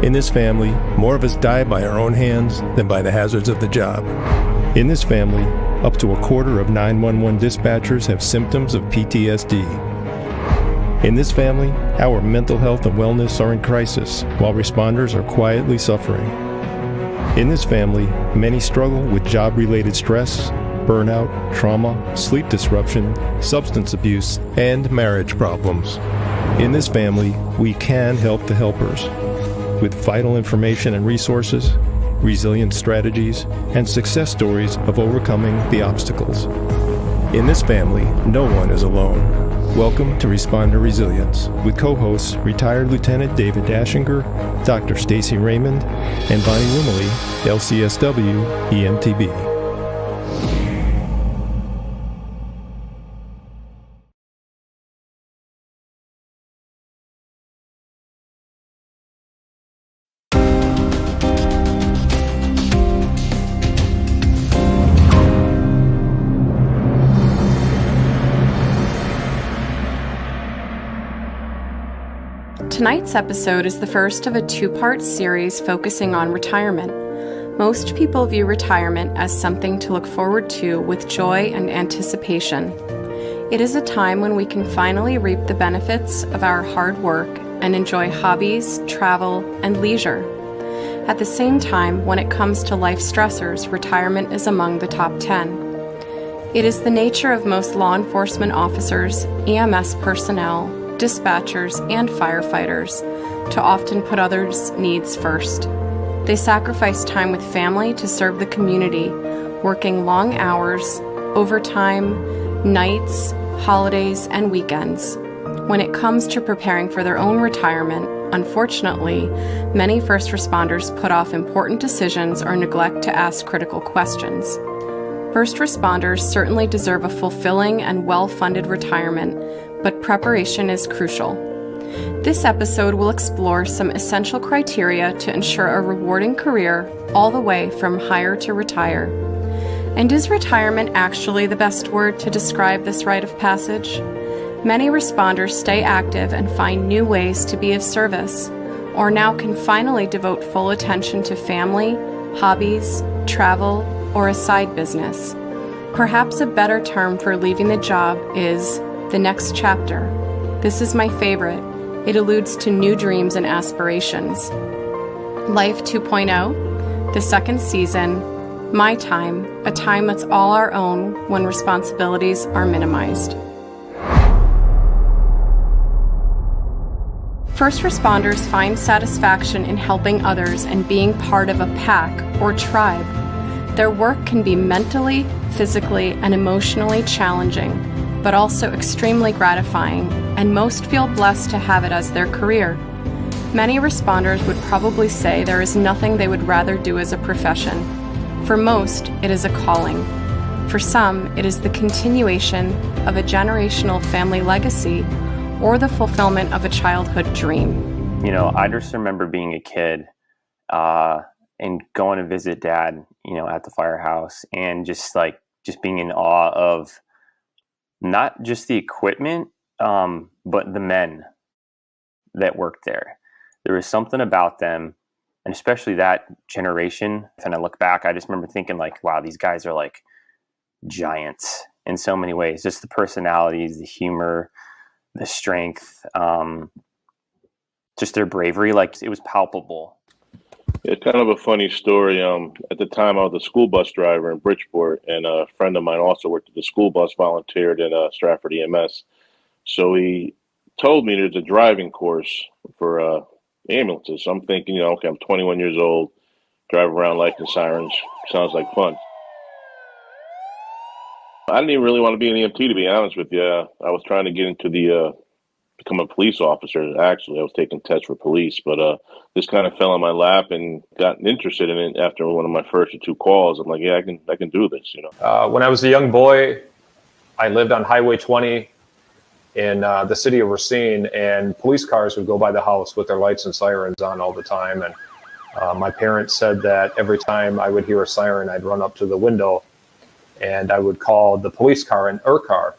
In this family, more of us die by our own hands than by the hazards of the job. In this family, up to a quarter of 911 dispatchers have symptoms of PTSD. In this family, our mental health and wellness are in crisis, while responders are quietly suffering. In this family, many struggle with job-related stress, burnout, trauma, sleep disruption, substance abuse, and marriage problems. In this family, we can help the helpers with vital information and resources, resilient strategies, and success stories of overcoming the obstacles. In this family, no one is alone. Welcome to Responder Resilience with co-hosts retired Lieutenant David Dashinger, Dr. Stacy Raymond, and Bonnie Wimley, LCSW EMTB. Tonight's episode is the first of a two-part series focusing on retirement. Most people view retirement as something to look forward to with joy and anticipation. It is a time when we can finally reap the benefits of our hard work and enjoy hobbies, travel, and leisure. At the same time, when it comes to life stressors, retirement is among the top 10. It is the nature of most law enforcement officers, EMS personnel, dispatchers, and firefighters to often put others' needs first. They sacrifice time with family to serve the community, working long hours, overtime, nights, holidays, and weekends. When it comes to preparing for their own retirement, unfortunately, many first responders put off important decisions or neglect to ask critical questions. First responders certainly deserve a fulfilling and well-funded retirement, but preparation is crucial. This episode will explore some essential criteria to ensure a rewarding career all the way from hire to retire. And is retirement actually the best word to describe this rite of passage? Many responders stay active and find new ways to be of service, or now can finally devote full attention to family, hobbies, travel, or a side business. Perhaps a better term for leaving the job is the next chapter. This is my favorite. It alludes to new dreams and aspirations. Life 2.0, the second season, My Time, a time that's all our own when responsibilities are minimized. First responders find satisfaction in helping others and being part of a pack or tribe. Their work can be mentally, physically, and emotionally challenging, but also extremely gratifying, and most feel blessed to have it as their career. Many responders would probably say there is nothing they would rather do as a profession. For most, it is a calling. For some, it is the continuation of a generational family legacy or the fulfillment of a childhood dream. You know, I just remember being a kid and going to visit Dad, at the firehouse, and just being in awe of not just the equipment, but the men that worked there. There was something about them, and especially that generation. And I look back, I just remember thinking wow, these guys are like giants in so many ways. Just the personalities, the humor, the strength, just their bravery. It was palpable. It's kind of a funny story. At the time, I was a school bus driver in Bridgeport, and a friend of mine also worked at the school bus, volunteered at Stratford EMS. So he told me there's a driving course for ambulances. So I'm thinking, okay, I'm 21 years old, drive around lighting sirens. Sounds like fun. I didn't even really want to be an EMT, to be honest with you. I was trying to get into become a police officer. Actually, I was taking tests for police, but this kind of fell on my lap and got interested in it after one of my first or two calls. I'm like, yeah, I can do this, When I was a young boy, I lived on Highway 20 in the city of Racine, and police cars would go by the house with their lights and sirens on all the time. And my parents said that every time I would hear a siren, I'd run up to the window and I would call the police car an car.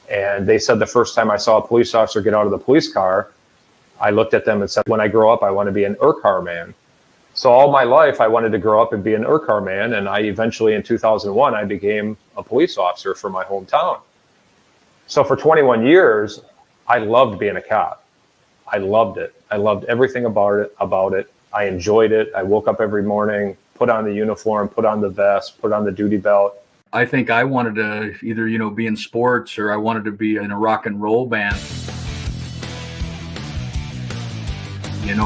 And they said the first time I saw a police officer get out of the police car, I looked at them and said, when I grow up, I want to be an ERCAR man. So all my life, I wanted to grow up and be an ERCAR man. And I eventually, in 2001, I became a police officer for my hometown. So for 21 years, I loved being a cop. I loved it. I loved everything about it. I enjoyed it. I woke up every morning, put on the uniform, put on the vest, put on the duty belt. I think I wanted to either, be in sports, or I wanted to be in a rock and roll band.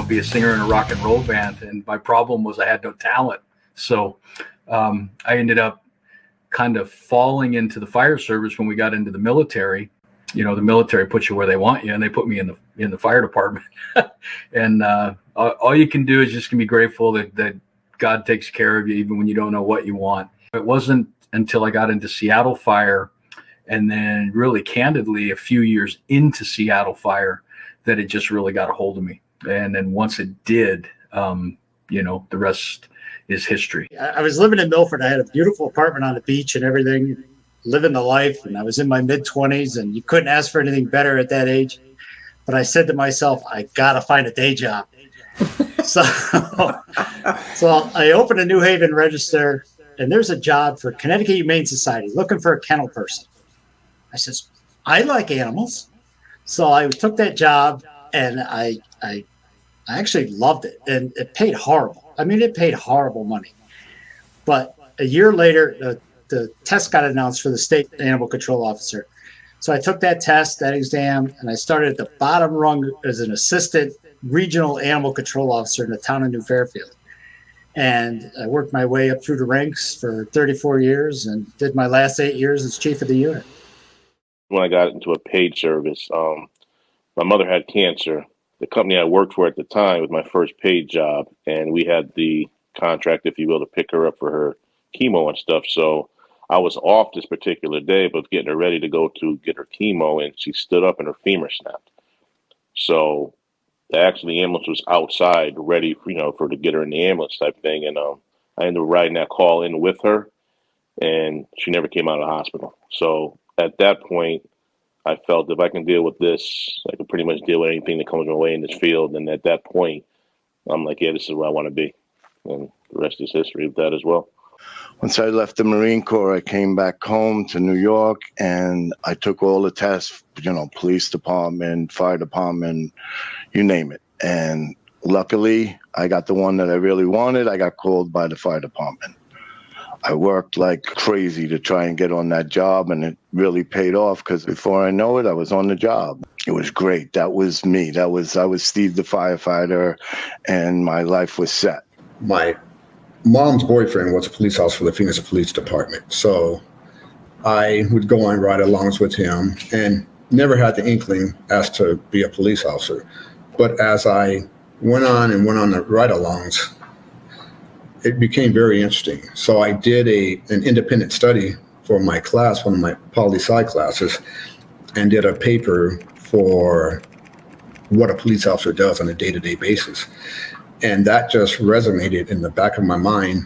Be a singer in a rock and roll band. And my problem was I had no talent. So I ended up kind of falling into the fire service when we got into the military. The military puts you where they want you, and they put me in the fire department. And all you can do is just be grateful that God takes care of you even when you don't know what you want. It wasn't until I got into Seattle Fire, and then really candidly a few years into Seattle Fire, that it just really got a hold of me. And then once it did, the rest is history. I was living in Milford. I had a beautiful apartment on the beach and everything, living the life. And I was in my mid-20s, and you couldn't ask for anything better at that age. But I said to myself, I got to find a day job. so I opened a New Haven Register, and there's a job for Connecticut Humane Society looking for a kennel person. I says, I like animals. So I took that job, and I actually loved it, and it paid horrible. I mean, it paid horrible money. But a year later, the test got announced for the state animal control officer. So I took that test, that exam, and I started at the bottom rung as an assistant regional animal control officer in the town of New Fairfield. And I worked my way up through the ranks for 34 years and did my last 8 years as chief of the unit. When I got into a paid service, my mother had cancer. The company I worked for at the time was my first paid job, and we had the contract, if you will, to pick her up for her chemo and stuff. So I was off this particular day, but getting her ready to go to get her chemo, and she stood up and her femur snapped. So actually the ambulance was outside ready for to get her in the ambulance type thing. And I ended up riding that call in with her, and she never came out of the hospital. So at that point, I felt if I can deal with this, I can pretty much deal with anything that comes my way in this field. And at that point, I'm like, yeah, this is where I want to be. And the rest is history of that as well. Once I left the Marine Corps, I came back home to New York, and I took all the tests, police department, fire department, you name it. And luckily, I got the one that I really wanted. I got called by the fire department. I worked like crazy to try and get on that job, and it really paid off because before I know it, I was on the job. It was great. That was me. I was Steve the firefighter, and my life was set. My mom's boyfriend was a police officer for the Phoenix Police Department. So I would go on ride-alongs with him and never had the inkling as to be a police officer. But as I went on the ride-alongs, it became very interesting. So I did an independent study for my class, one of my poli-sci classes, and did a paper for what a police officer does on a day-to-day basis. And that just resonated in the back of my mind,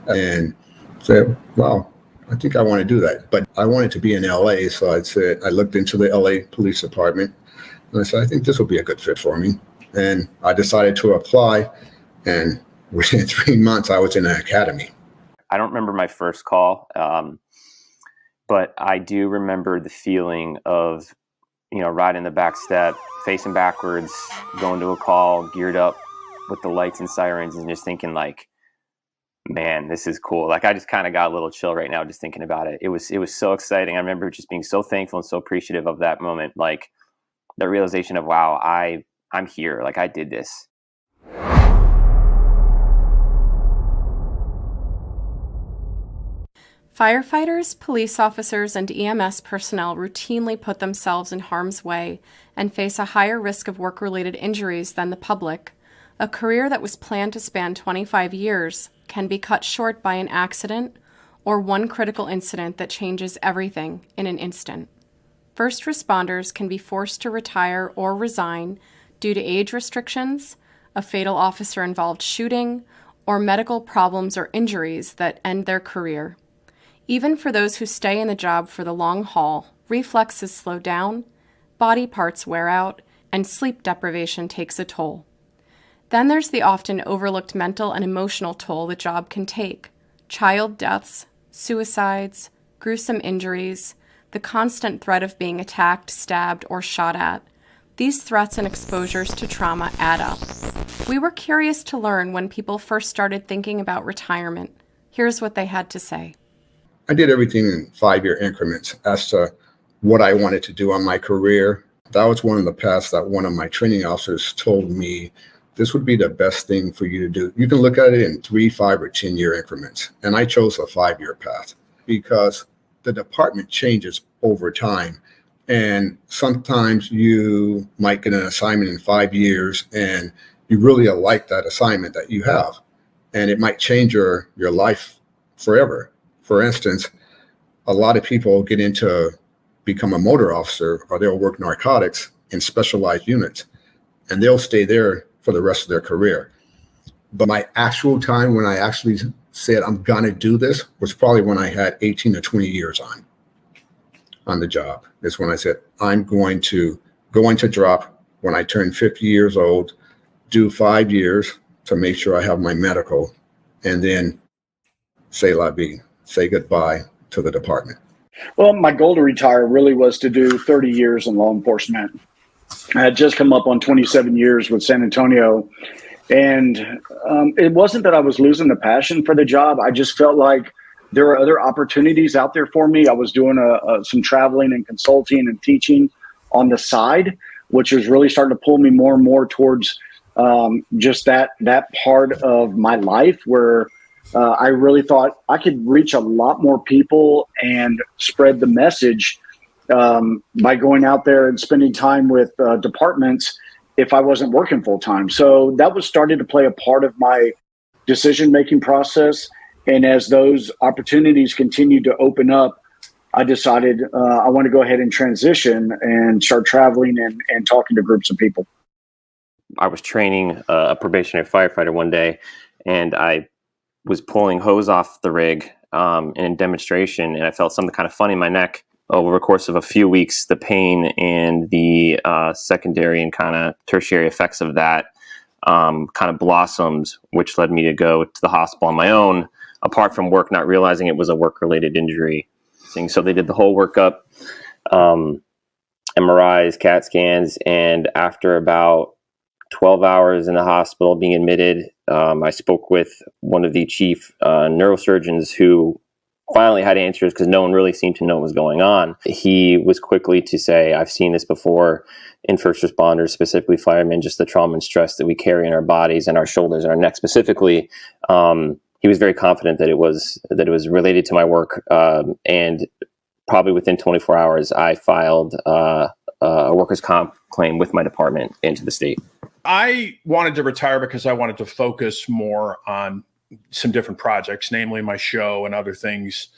and said, wow, I think I want to do that. But I wanted to be in LA, so I looked into the LA Police Department, and I said, I think this will be a good fit for me. And I decided to apply, and within 3 months, I was in an academy. I don't remember my first call, but I do remember the feeling of, riding the back step, facing backwards, going to a call, geared up with the lights and sirens, and just thinking like, man, this is cool. Like I just kind of got a little chill right now just thinking about it. It was so exciting. I remember just being so thankful and so appreciative of that moment. Like the realization of, wow, I'm here. Like I did this. Firefighters, police officers, and EMS personnel routinely put themselves in harm's way and face a higher risk of work-related injuries than the public. A career that was planned to span 25 years can be cut short by an accident or one critical incident that changes everything in an instant. First responders can be forced to retire or resign due to age restrictions, a fatal officer-involved shooting, or medical problems or injuries that end their career. Even for those who stay in the job for the long haul, reflexes slow down, body parts wear out, and sleep deprivation takes a toll. Then there's the often overlooked mental and emotional toll the job can take. Child deaths, suicides, gruesome injuries, the constant threat of being attacked, stabbed, or shot at. These threats and exposures to trauma add up. We were curious to learn when people first started thinking about retirement. Here's what they had to say. I did everything in 5-year increments as to what I wanted to do on my career. That was one of the paths that one of my training officers told me, this would be the best thing for you to do. You can look at it in 3, 5, or 10-year increments. And I chose a 5-year path because the department changes over time. And sometimes you might get an assignment in 5 years and you really like that assignment that you have. And it might change your life forever. For instance, a lot of people get into become a motor officer or they'll work narcotics in specialized units and they'll stay there for the rest of their career. But my actual time when I actually said I'm gonna do this was probably when I had 18 to 20 years on the job. Is when I said I'm going to go into drop when I turn 50 years old, do 5 years to make sure I have my medical, and then say la vie, say goodbye to the department. Well, my goal to retire really was to do 30 years in law enforcement. I had just come up on 27 years with San Antonio, and it wasn't that I was losing the passion for the job. I just felt like there were other opportunities out there for me. I was doing some traveling and consulting and teaching on the side, which was really starting to pull me more and more towards just that part of my life where I really thought I could reach a lot more people and spread the message by going out there and spending time with departments if I wasn't working full time. So that was starting to play a part of my decision-making process. And as those opportunities continued to open up, I decided I want to go ahead and transition and start traveling and talking to groups of people. I was training a probationary firefighter one day, and I was pulling hose off the rig in demonstration, and I felt something kind of funny in my neck. Over the course of a few weeks, the pain and the secondary and kind of tertiary effects of that kind of blossomed, which led me to go to the hospital on my own, apart from work, not realizing it was a work-related injury. So they did the whole workup, MRIs, CAT scans, and after about 12 hours in the hospital being admitted, I spoke with one of the chief neurosurgeons who finally had answers because no one really seemed to know what was going on. He was quickly to say, I've seen this before in first responders, specifically firemen, just the trauma and stress that we carry in our bodies and our shoulders and our neck specifically. He was very confident that it was related to my work. And probably within 24 hours, I filed a workers' comp claim with my department into the state. I wanted to retire because I wanted to focus more on some different projects, namely my show and other things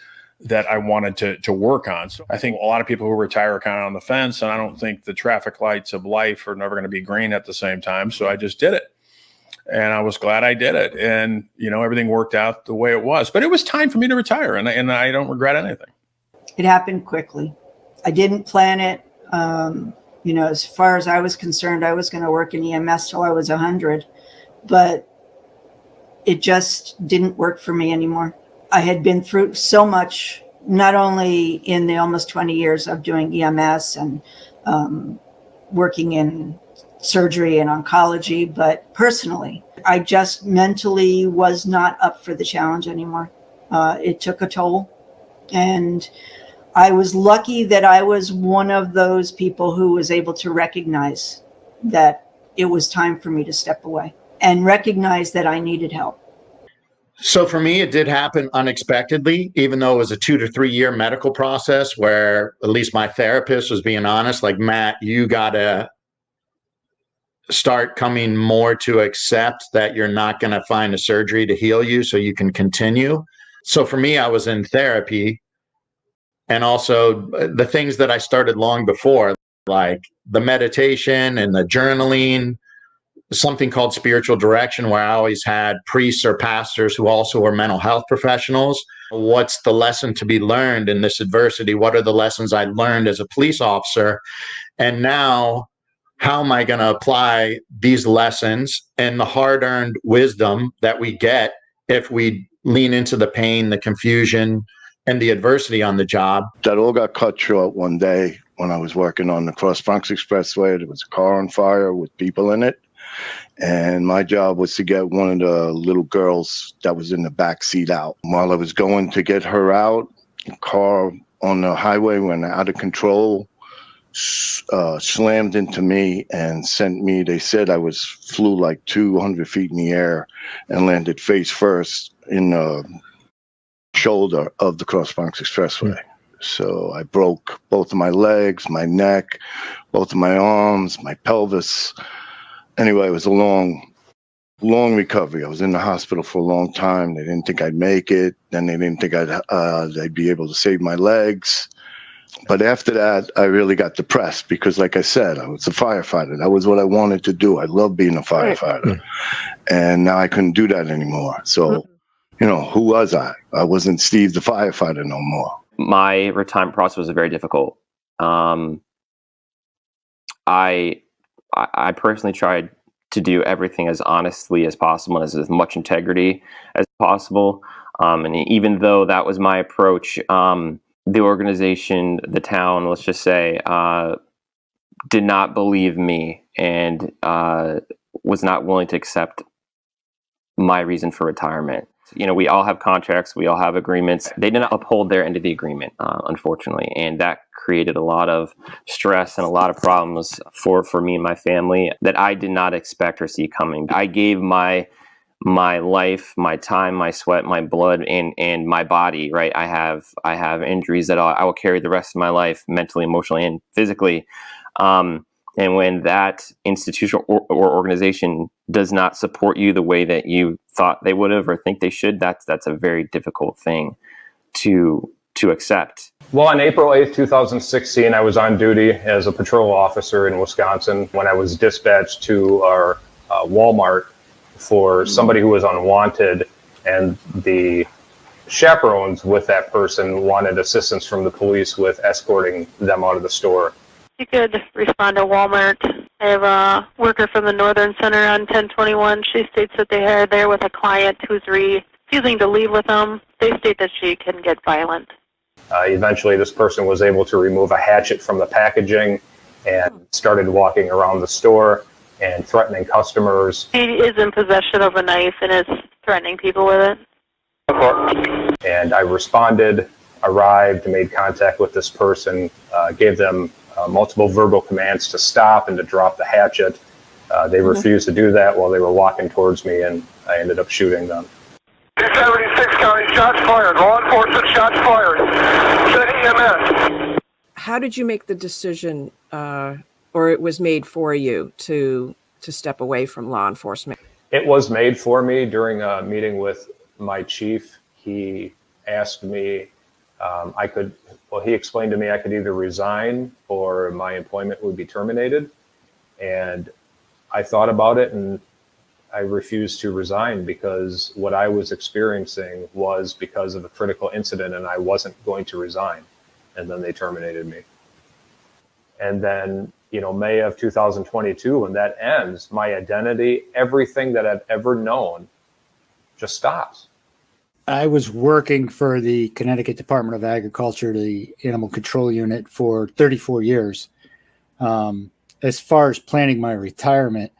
that I wanted to work on. So I think a lot of people who retire are kind of on the fence, and I don't think the traffic lights of life are never going to be green at the same time. So I just did it. And I was glad I did it. And, everything worked out the way it was. But it was time for me to retire, and I don't regret anything. It happened quickly. I didn't plan it. As far as I was concerned, I was going to work in EMS till I was 100. But it just didn't work for me anymore. I had been through so much, not only in the almost 20 years of doing EMS and working in surgery and oncology, but personally, I just mentally was not up for the challenge anymore. It took a toll. And I was lucky that I was one of those people who was able to recognize that it was time for me to step away and recognize that I needed help. So for me, it did happen unexpectedly, even though it was a 2 to 3 year medical process where at least my therapist was being honest, like, Matt, you got to start coming more to accept that you're not going to find a surgery to heal you so you can continue. So for me, I was in therapy, and also the things that I started long before, like the meditation and the journaling, something called spiritual direction, where I always had priests or pastors who also were mental health professionals. What's the lesson to be learned in this adversity? What are the lessons I learned as a police officer? And now how am I going to apply these lessons and the hard-earned wisdom that we get if we lean into the pain, the confusion, and the adversity on the job? That all got cut short one day when I was working on the Cross Bronx Expressway. There was a car on fire with people in it. And my job was to get one of the little girls that was in the back seat out. While I was going to get her out, the car on the highway went out of control, slammed into me and sent me, they said I flew like 200 feet in the air and landed face first in the shoulder of the Cross Bronx Expressway. So I broke both of my legs, my neck, both of my arms, my pelvis. Anyway, it was a long recovery. I was in the hospital for a long time. They didn't think I'd make it. Then they didn't think I'd be able to save my legs. But after that, I really got depressed because, like I said, I was a firefighter. That was what I wanted to do. I loved being a firefighter. And now I couldn't do that anymore. So, who was I? I wasn't Steve the firefighter no more. My retirement process was very difficult. I personally tried to do everything as honestly as possible, as much integrity as possible. And even though that was my approach, the organization, the town, let's just say, did not believe me and was not willing to accept my reason for retirement. We all have contracts, we all have agreements. They did not uphold their end of the agreement, unfortunately. And that created a lot of stress and a lot of problems for me and my family that I did not expect or see coming. I gave my life, my time, my sweat, my blood, and my body, right? I have injuries that I will carry the rest of my life, mentally, emotionally, and physically. And when that institution or organization does not support you the way that you thought they would have or think they should, that's a very difficult thing to accept. Well, on April 8th, 2016, I was on duty as a patrol officer in Wisconsin when I was dispatched to our Walmart for somebody who was unwanted, and the chaperones with that person wanted assistance from the police with escorting them out of the store. You could respond to Walmart. I have a worker from the Northern Center on 1021. She states that they are there with a client who's refusing to leave with them. They state that she can get violent. Eventually, this person was able to remove a hatchet from the packaging and started walking around the store and threatening customers. He is in possession of a knife and is threatening people with it. And I responded, arrived, made contact with this person, gave them multiple verbal commands to stop and to drop the hatchet. They refused to do that while they were walking towards me, and I ended up shooting them. 276 County, shots fired. Law enforcement, shots fired. Send EMS. How did you make the decision, or it was made for you to step away from law enforcement? It was made for me during a meeting with my chief. He asked me, he explained to me I could either resign or my employment would be terminated. And I thought about it and I refused to resign because what I was experiencing was because of a critical incident and I wasn't going to resign. And then they terminated me. And then, May of 2022, when that ends, my identity, everything that I've ever known just stops. I was working for the Connecticut Department of Agriculture, the Animal Control Unit, for 34 years. As far as planning my retirement,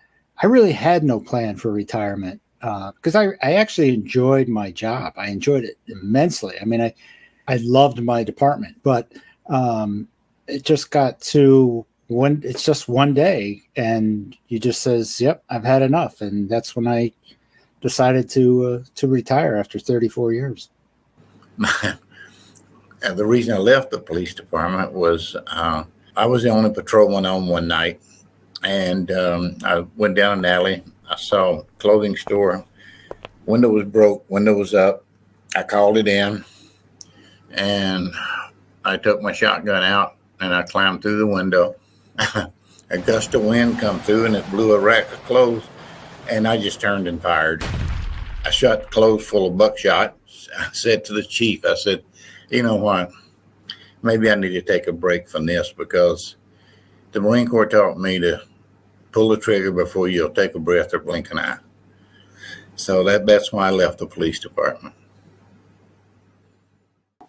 I really had no plan for retirement because I actually enjoyed my job. I enjoyed it immensely. I mean, I loved my department, but it just got to it's just one day and you just says, yep, I've had enough. And that's when I decided to retire after 34 years. And the reason I left the police department was I was the only patrolman on one night, and I went down an alley. I saw a clothing store. Window was broke, window was up. I called it in, and I took my shotgun out, and I climbed through the window. A gust of wind come through, and it blew a rack of clothes. And I just turned and fired. I shot the clothes full of buckshot. I said to the chief, I said, you know what, maybe I need to take a break from this because the Marine Corps taught me to pull the trigger before you'll take a breath or blink an eye. So that's why I left the police department.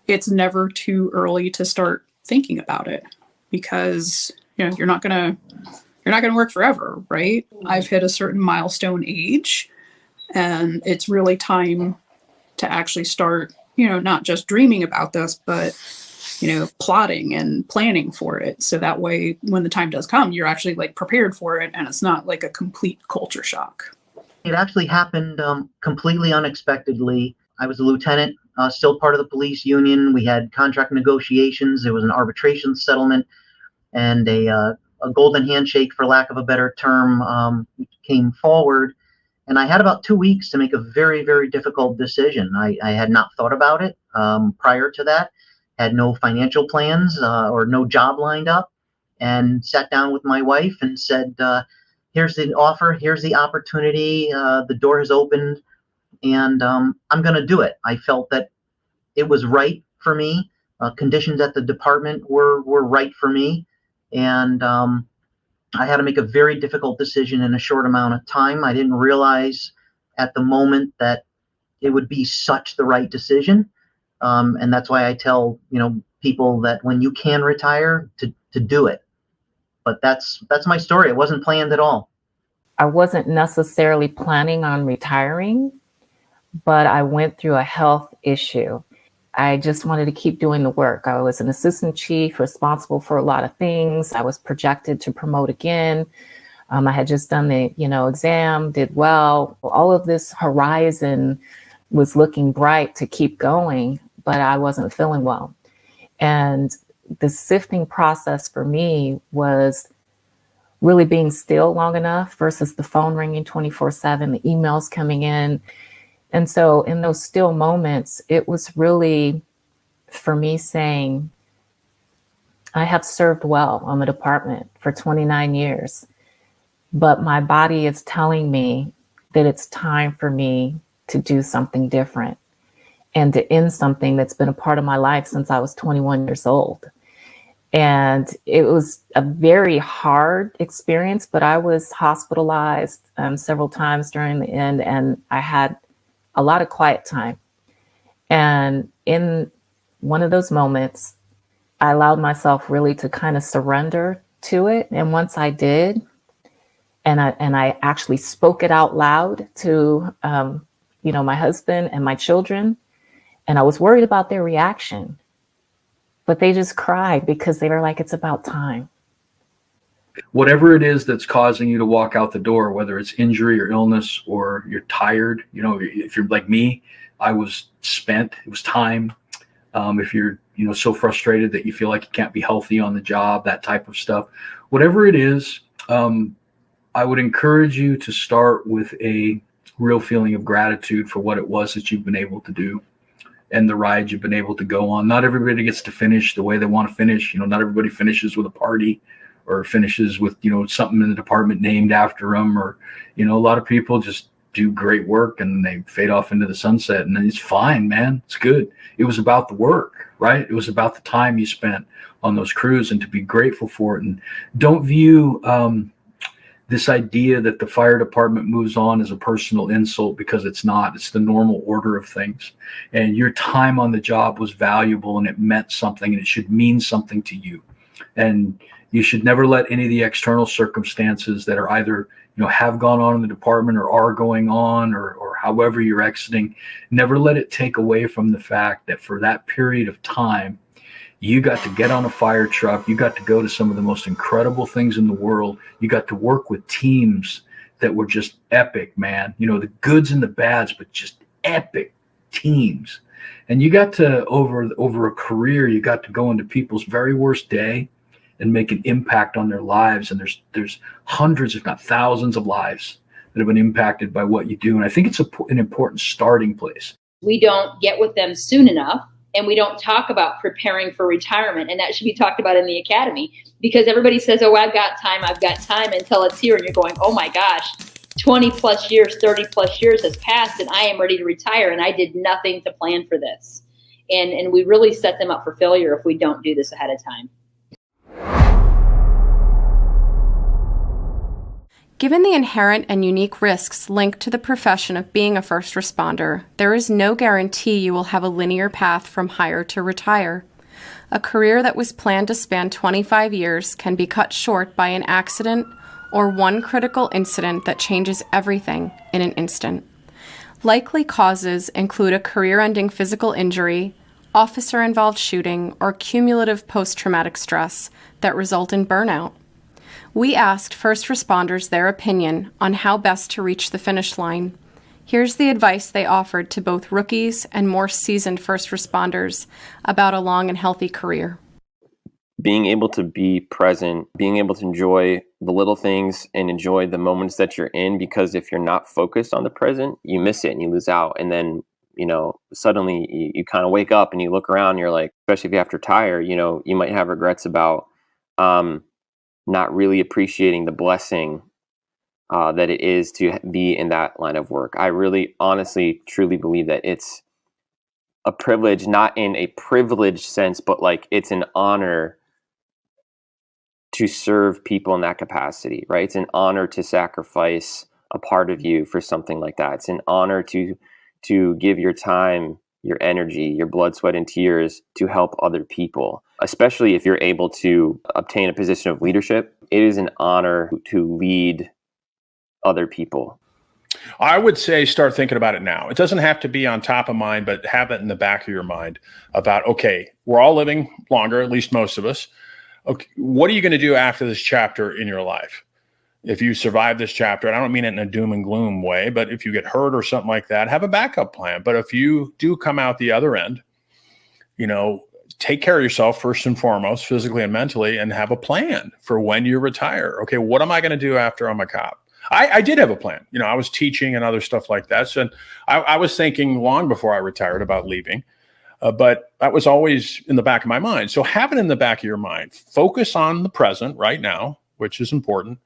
It's never too early to start thinking about it, because you're not gonna work forever, right? I've hit a certain milestone age, and it's really time to actually start, not just dreaming about this, but plotting and planning for it, so that way when the time does come, you're actually like prepared for it, and it's not like a complete culture shock. It actually happened completely unexpectedly. I was a lieutenant, still part of the police union. We had contract negotiations. There was an arbitration settlement, and a golden handshake, for lack of a better term, came forward. And I had about 2 weeks to make a very, very difficult decision. I had not thought about it prior to that, had no financial plans or no job lined up, and sat down with my wife and said, here's the offer, here's the opportunity, the door has opened, and I'm going to do it. I felt that it was right for me. Conditions at the department were right for me, and I had to make a very difficult decision in a short amount of time. I didn't realize at the moment that it would be such the right decision, and that's why I tell people that when you can retire, to do it. But that's my story. It wasn't planned at all. I wasn't necessarily planning on retiring, but I went through a health issue. I just wanted to keep doing the work. I was an assistant chief responsible for a lot of things. I was projected to promote again. I had just done the, exam, did well. All of this horizon was looking bright to keep going, but I wasn't feeling well. And the sifting process for me was really being still long enough versus the phone ringing 24/7, the emails coming in. And so in those still moments, it was really for me saying, I have served well on the department for 29 years, but my body is telling me that it's time for me to do something different and to end something that's been a part of my life since I was 21 years old. And it was a very hard experience, but I was hospitalized several times during the end, and I had a lot of quiet time. And in one of those moments, I allowed myself really to kind of surrender to it. And once I did, and I actually spoke it out loud to, my husband and my children, and I was worried about their reaction. But they just cried because they were like, it's about time. Whatever it is that's causing you to walk out the door, whether it's injury or illness or you're tired, if you're like me, I was spent, it was time. If you're, so frustrated that you feel like you can't be healthy on the job, that type of stuff, whatever it is, I would encourage you to start with a real feeling of gratitude for what it was that you've been able to do and the ride you've been able to go on. Not everybody gets to finish the way they want to finish. Not everybody finishes with a party or finishes with, something in the department named after them, or, a lot of people just do great work and they fade off into the sunset, and it's fine, man. It's good. It was about the work, right? It was about the time you spent on those crews, and to be grateful for it. And don't view this idea that the fire department moves on as a personal insult, because it's not. It's the normal order of things. And your time on the job was valuable, and it meant something, and it should mean something to you. And you should never let any of the external circumstances that are either, have gone on in the department or are going on, or however you're exiting, never let it take away from the fact that for that period of time, you got to get on a fire truck. You got to go to some of the most incredible things in the world. You got to work with teams that were just epic, man. The goods and the bads, but just epic teams. And you got to, over a career, you got to go into people's very worst day and make an impact on their lives. And there's hundreds, if not thousands, of lives that have been impacted by what you do. And I think it's an important starting place. We don't get with them soon enough. And we don't talk about preparing for retirement. And that should be talked about in the academy, because everybody says, oh, I've got time, until it's here. And you're going, oh my gosh, 20 plus years, 30 plus years has passed, and I am ready to retire. And I did nothing to plan for this. And we really set them up for failure if we don't do this ahead of time. Given the inherent and unique risks linked to the profession of being a first responder, there is no guarantee you will have a linear path from hire to retire. A career that was planned to span 25 years can be cut short by an accident or one critical incident that changes everything in an instant. Likely causes include a career-ending physical injury, officer-involved shooting, or cumulative post-traumatic stress that result in burnout. We asked first responders their opinion on how best to reach the finish line. Here's the advice they offered to both rookies and more seasoned first responders about a long and healthy career. Being able to be present, being able to enjoy the little things and enjoy the moments that you're in, because if you're not focused on the present, you miss it and you lose out. And then, suddenly you kind of wake up and you look around and you're like, especially if you have to retire, you might have regrets about not really appreciating the blessing that it is to be in that line of work. I really, honestly, truly believe that it's a privilege, not in a privileged sense, but like it's an honor to serve people in that capacity, right? It's an honor to sacrifice a part of you for something like that. It's an honor to give your time, your energy, your blood, sweat, and tears to help other people, especially if you're able to obtain a position of leadership. It is an honor to lead other people. I would say start thinking about it now. It doesn't have to be on top of mind, but have it in the back of your mind about, okay, we're all living longer, at least most of us. Okay, what are you going to do after this chapter in your life? If you survive this chapter, and I don't mean it in a doom and gloom way, but if you get hurt or something like that, have a backup plan. But if you do come out the other end, take care of yourself first and foremost, physically and mentally, and have a plan for when you retire. Okay, what am I going to do after I'm a cop? I did have a plan. I was teaching and other stuff like that. So I was thinking long before I retired about leaving, but that was always in the back of my mind. So have it in the back of your mind. Focus on the present right now, which is important.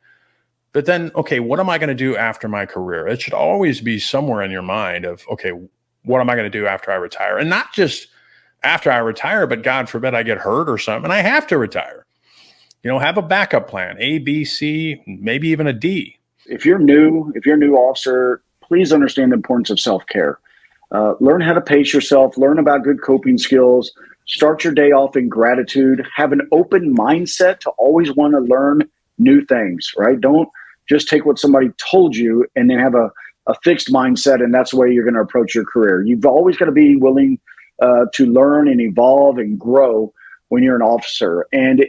But then, okay, what am I going to do after my career? It should always be somewhere in your mind of, okay, what am I going to do after I retire? And not just after I retire, but God forbid I get hurt or something and I have to retire. Have a backup plan, A, B, C, maybe even a D. If you're a new officer, please understand the importance of self-care. Learn how to pace yourself, learn about good coping skills, start your day off in gratitude, have an open mindset to always want to learn new things, right? Don't just take what somebody told you and then have a fixed mindset and that's the way you're going to approach your career. You've always got to be willing to learn and evolve and grow when you're an officer. And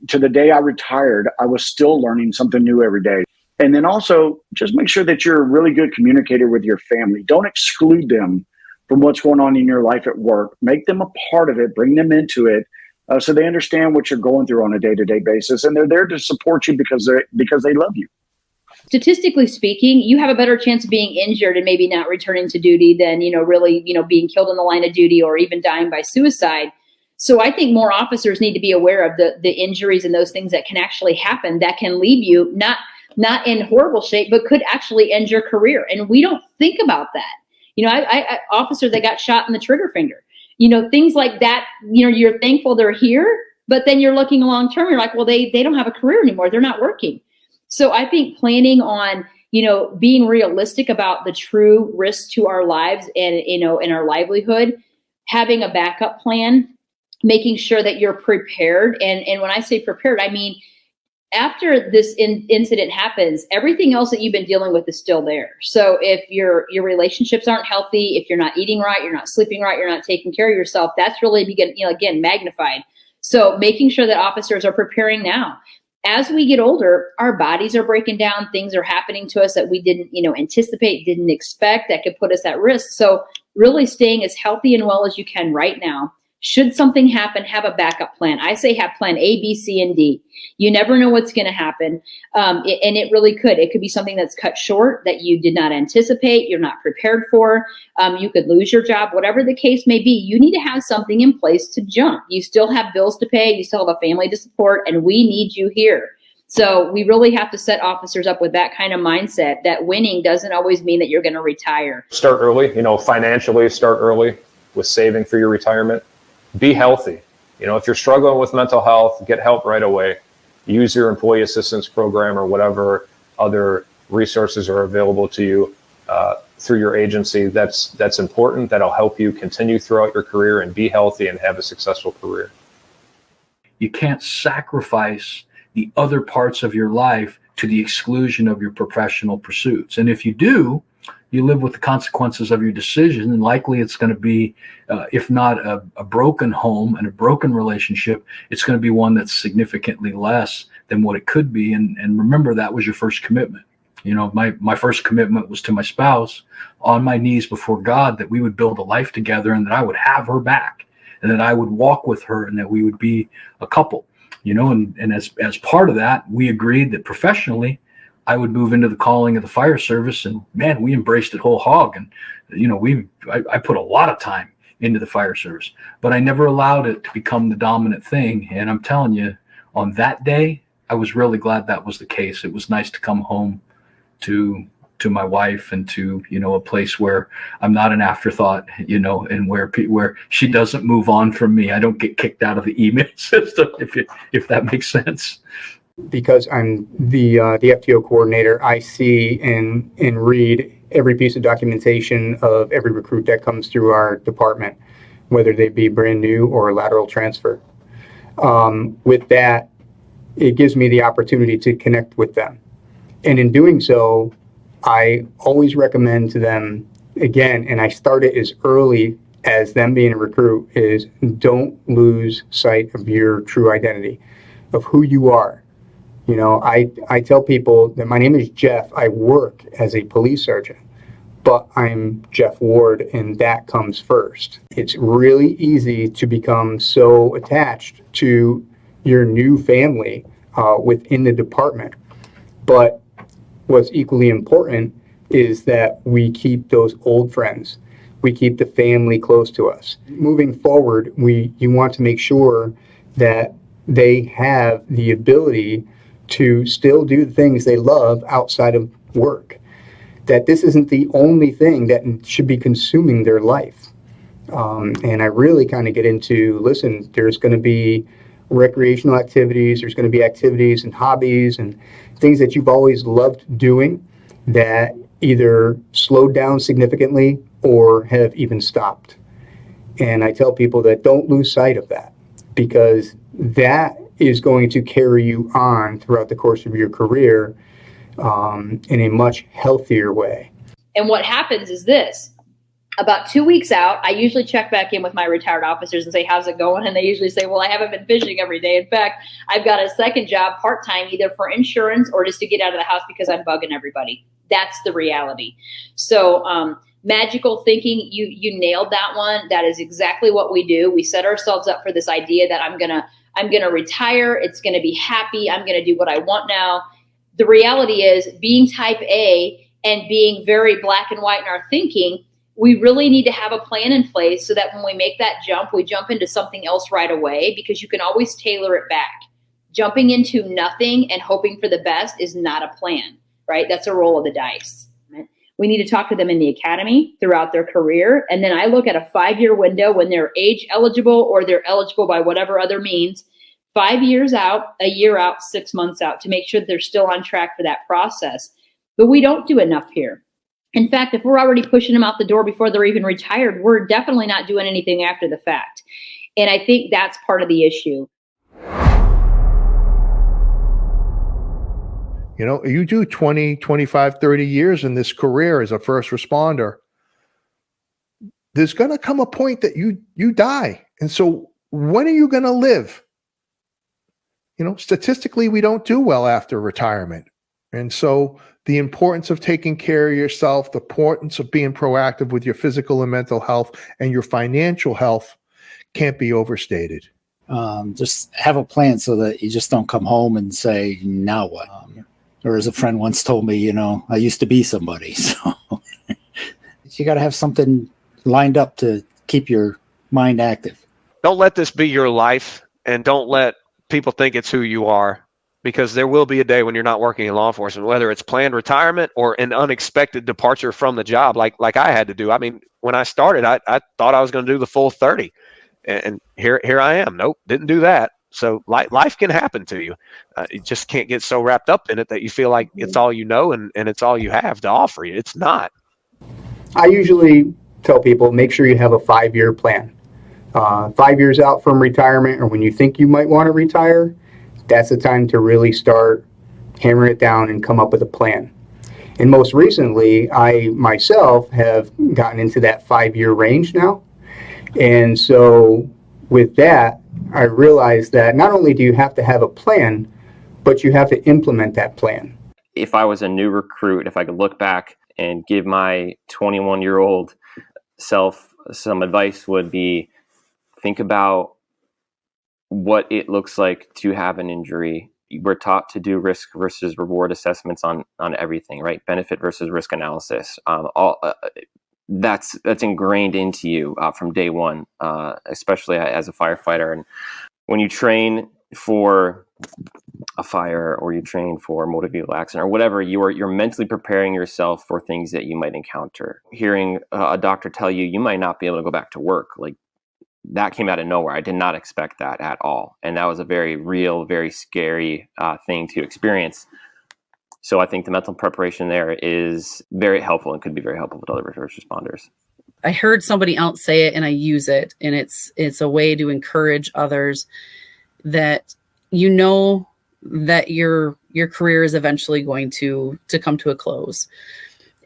to the day I retired, I was still learning something new every day. And then also just make sure that you're a really good communicator with your family. Don't exclude them from what's going on in your life at work. Make them a part of it, bring them into it so they understand what you're going through on a day-to-day basis. And they're there to support you because they love you. Statistically speaking, you have a better chance of being injured and maybe not returning to duty than, really, being killed in the line of duty or even dying by suicide. So I think more officers need to be aware of the injuries and those things that can actually happen that can leave you not in horrible shape, but could actually end your career. And we don't think about that. I officer that got shot in the trigger finger, things like that, you're thankful they're here, but then you're looking long term. You're like, well, they don't have a career anymore. They're not working. So I think planning on, being realistic about the true risks to our lives and, in our livelihood, having a backup plan, making sure that you're prepared. And when I say prepared, I mean, after this incident happens, everything else that you've been dealing with is still there. So if your relationships aren't healthy, if you're not eating right, you're not sleeping right, you're not taking care of yourself, that's really again, magnified. So making sure that officers are preparing now. As we get older, our bodies are breaking down. Things are happening to us that we didn't, anticipate, didn't expect, that could put us at risk. So really staying as healthy and well as you can right now. Should something happen, have a backup plan. I say have plan A, B, C, and D. You never know what's going to happen. And it really could. It could be something that's cut short that you did not anticipate, you're not prepared for. You could lose your job, whatever the case may be. You need to have something in place to jump. You still have bills to pay. You still have a family to support, and we need you here. So we really have to set officers up with that kind of mindset that winning doesn't always mean that you're going to retire. Start early, financially start early with saving for your retirement. Be healthy. If you're struggling with mental health, get help right away. Use your employee assistance program or whatever other resources are available to you through your agency, that's important. That'll help you continue throughout your career and be healthy and have a successful career. You can't sacrifice the other parts of your life to the exclusion of your professional pursuits. And if you do, you live with the consequences of your decision, and likely it's going to be, if not a broken home and a broken relationship, it's going to be one that's significantly less than what it could be. And remember, that was your first commitment. My first commitment was to my spouse on my knees before God, that we would build a life together and that I would have her back and that I would walk with her and that we would be a couple, and as part of that, we agreed that professionally I would move into the calling of the fire service, and man, we embraced it whole hog. And, I put a lot of time into the fire service, but I never allowed it to become the dominant thing. And I'm telling you, on that day, I was really glad that was the case. It was nice to come home to my wife and to, a place where I'm not an afterthought, and where she doesn't move on from me. I don't get kicked out of the email system, if that makes sense. Because I'm the FTO coordinator, I see and read every piece of documentation of every recruit that comes through our department, whether they be brand new or a lateral transfer. With that, it gives me the opportunity to connect with them. And in doing so, I always recommend to them, again, and I start it as early as them being a recruit, is don't lose sight of your true identity, of who you are. I tell people that my name is Jeff. I work as a police sergeant, but I'm Jeff Ward, and that comes first. It's really easy to become so attached to your new family within the department. But what's equally important is that we keep those old friends. We keep the family close to us. Moving forward, you want to make sure that they have the ability to still do the things they love outside of work. That this isn't the only thing that should be consuming their life. And I really kind of get into, listen, there's going to be recreational activities, there's going to be activities and hobbies and things that you've always loved doing that either slowed down significantly or have even stopped. And I tell people that don't lose sight of that, because that is going to carry you on throughout the course of your career in a much healthier way. And what happens is this. About 2 weeks out, I usually check back in with my retired officers and say, how's it going? And they usually say, well, I haven't been fishing every day. In fact, I've got a second job part-time, either for insurance or just to get out of the house because I'm bugging everybody. That's the reality. So magical thinking, you nailed that one. That is exactly what we do. We set ourselves up for this idea that I'm gonna retire. It's gonna be happy. I'm gonna do what I want now. The reality is, being type A and being very black and white in our thinking, we really need to have a plan in place so that when we make that jump, we jump into something else right away, because you can always tailor it back. Jumping into nothing and hoping for the best is not a plan, right? That's a roll of the dice. Right? We need to talk to them in the academy throughout their career. And then I look at a 5-year window when they're age eligible or they're eligible by whatever other means, 5 years out, a year out, 6 months out, to make sure that they're still on track for that process. But we don't do enough here. In fact, if we're already pushing them out the door before they're even retired, we're definitely not doing anything after the fact. And I think that's part of the issue. You do 20, 25, 30 years in this career as a first responder. There's going to come a point that you die. And so when are you going to live? Statistically, we don't do well after retirement. And so the importance of taking care of yourself, the importance of being proactive with your physical and mental health and your financial health can't be overstated. Just have a plan so that you just don't come home and say, now what? Or as a friend once told me, I used to be somebody. So you got to have something lined up to keep your mind active. Don't let this be your life, and don't let people think it's who you are. Because there will be a day when you're not working in law enforcement, whether it's planned retirement or an unexpected departure from the job, like I had to do. I mean, when I started, I thought I was going to do the full 30, and here I am. Nope, didn't do that. So life can happen to you. You just can't get so wrapped up in it that you feel like it's all you know and it's all you have to offer you. It's not. I usually tell people, make sure you have a 5-year plan. 5 years out from retirement, or when you think you might want to retire, that's the time to really start hammering it down and come up with a plan. And most recently, I myself have gotten into that 5-year range now. And so with that, I realized that not only do you have to have a plan, but you have to implement that plan. If I was a new recruit, if I could look back and give my 21-year-old self some advice, would be think about what it looks like to have an injury. We're taught to do risk versus reward assessments on everything, right? Benefit versus risk analysis. That's ingrained into you from day one, especially as a firefighter. And when you train for a fire or you train for a motor vehicle accident or whatever, you're mentally preparing yourself for things that you might encounter. Hearing a doctor tell you you might not be able to go back to work, like, that came out of nowhere. I did not expect that at all. And that was a very real, very scary thing to experience. So I think the mental preparation there is very helpful and could be very helpful with other first responders. I heard somebody else say it and I use it. And it's a way to encourage others that you know that your career is eventually going to come to a close.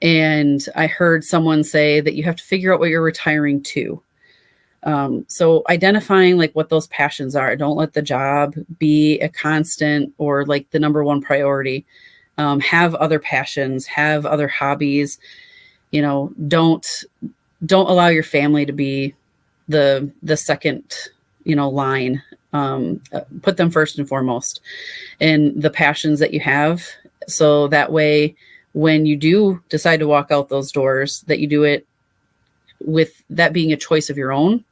And I heard someone say that you have to figure out what you're retiring to. So identifying like what those passions are. Don't let the job be a constant or like the number one priority. Have other passions, have other hobbies, don't allow your family to be the second, line. Put them first and foremost and the passions that you have. So that way, when you do decide to walk out those doors, that you do it with that being a choice of your own,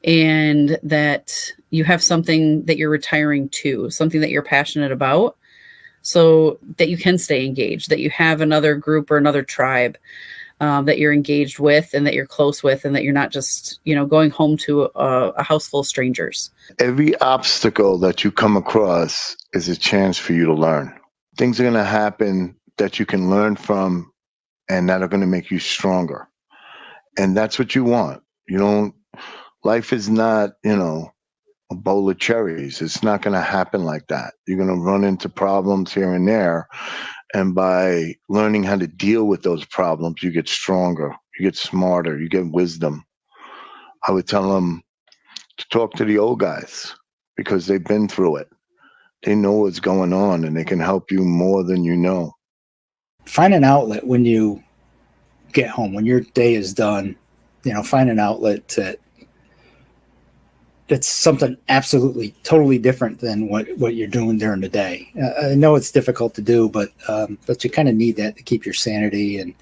and that you have something that you're retiring to, something that you're passionate about, so that you can stay engaged, that you have another group or another tribe that you're engaged with and that you're close with, and that you're not just, going home to a house full of strangers. Every obstacle that you come across is a chance for you to learn. Things are going to happen that you can learn from and that are going to make you stronger. And that's what you want. Life is not, a bowl of cherries. It's not going to happen like that. You're going to run into problems here and there. And by learning how to deal with those problems, you get stronger, you get smarter, you get wisdom. I would tell them to talk to the old guys because they've been through it. They know what's going on and they can help you more than you know. Find an outlet when you get home, when your day is done, find an outlet that's something absolutely totally different than what you're doing during the day. I know it's difficult to do, but you kind of need that to keep your sanity. And